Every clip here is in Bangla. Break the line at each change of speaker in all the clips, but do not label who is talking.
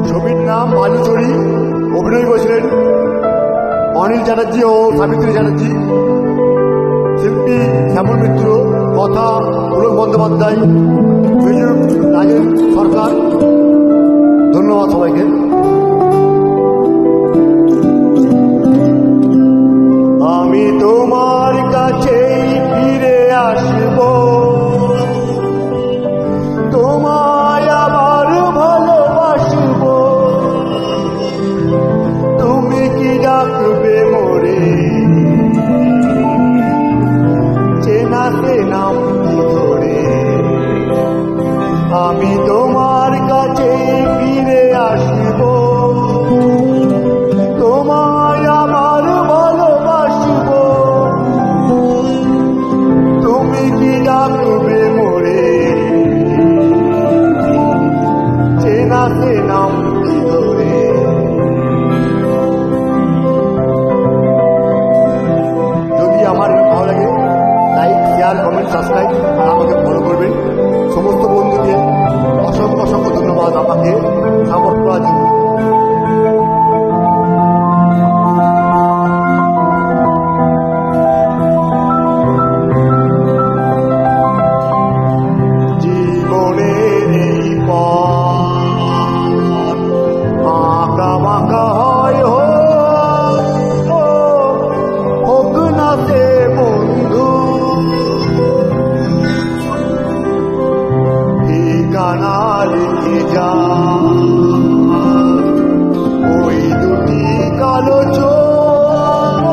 ছবির নাম বালুচরি। অভিনয় করেছিলেন অনিল চ্যাটার্জি ও সাবিত্রী চ্যাটার্জি। শিল্পী শ্যামল মিত্র, কথা পুলক বন্দ্যোপাধ্যায়, মিউজিক রাজেন সরকার। ধন্যবাদ সবাইকে। আমি তোমার কাছে ফিরে আসব, তোমায় আবার ভালোবাসব। তুমি কি ডাকবে মোরে, চেনাতে নাম ধরে। আমি তোমার কাছে ফিরে আসব, তোমায় আবার ভালোবাসব। তুমি কি ডাকবে মোরে, চেনাতে নাম ধরে। যদি আমার ভালো লাগে লাইক, শেয়ার, কমেন্ট, সাবস্ক্রাইব আর আমাকে ফলো করবেন। সমস্ত বন্ধুকে অসংখ্য অসংখ্য ধন্যবাদ আমাকে সাপোর্ট করার জন্য। জীবনের এই পথ আঁকা বাঁকা হয় হোক না সে বন্ধু, ঠিকানা লিখে যা ওই দুটি কালো চোখ।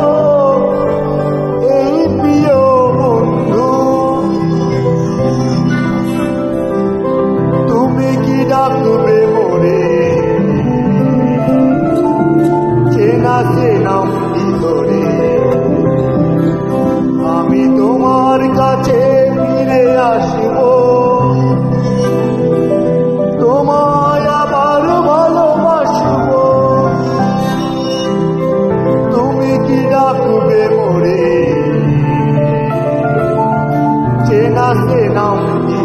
এই প্রিয় বন্ধু, তুমি কি ডাকবে মোরে, চেনা সে নাম ধরে। আমি তোমার কাছে ফিরে আসব, তোমায় আবার ভালোবাসব। তুমি কি ডাকবে মোরে, চেনা সে নাম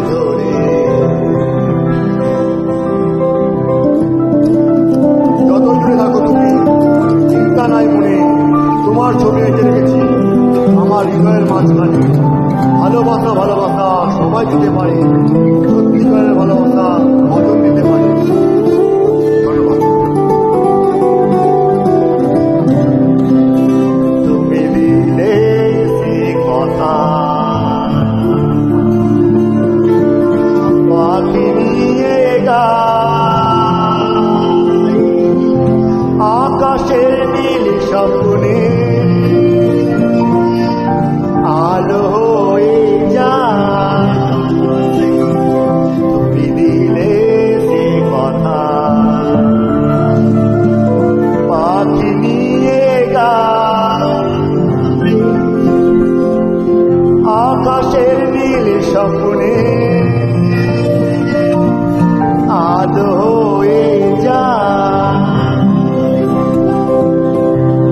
ধরে। যত দূরে থাকো তুমি, চিন্তা নাই মনে, তোমার ছবি এঁকে রেখেছি আমার হৃদয়ের মাঝখানে। ভালোবাসা ভালোবাসা সবাই দিতে পারে, সত্যিকারের ভালোবাসা কজন দিতে পারে। ধন্যবাদ। তুমি দিলে সে কথা, পাখি নিয়ে গায় আকাশের নীল স্বপ্নে। আলো হয়ে যায় তুমি দিলে সে কথা, পাখি নিয়ে গায় আকাশের নীল স্বপ্নে। আলো হয়ে যায়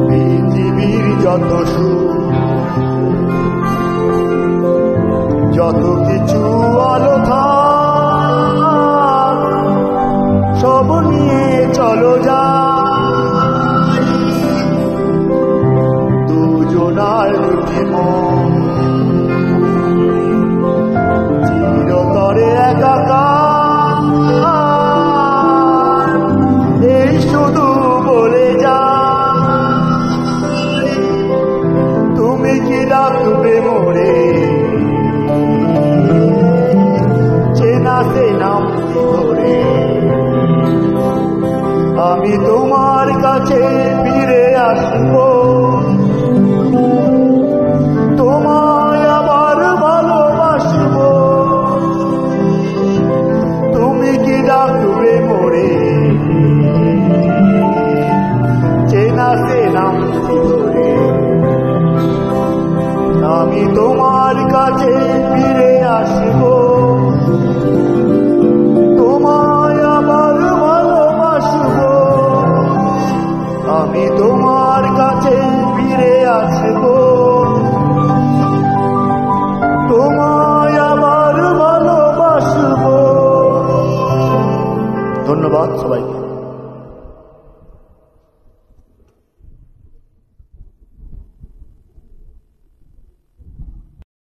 পৃথিবীর যত সুখ, যত কিছু আলো থাক, সব নিয়ে চলো যাই। দুজনার দুটি মন চিরতরে একাকার, এই শুধু বলে যাই। তুমি কি ডাকবে মোরে, চেনা সে নাম ধরে। আমি ধন্যবাদ সবাইকে।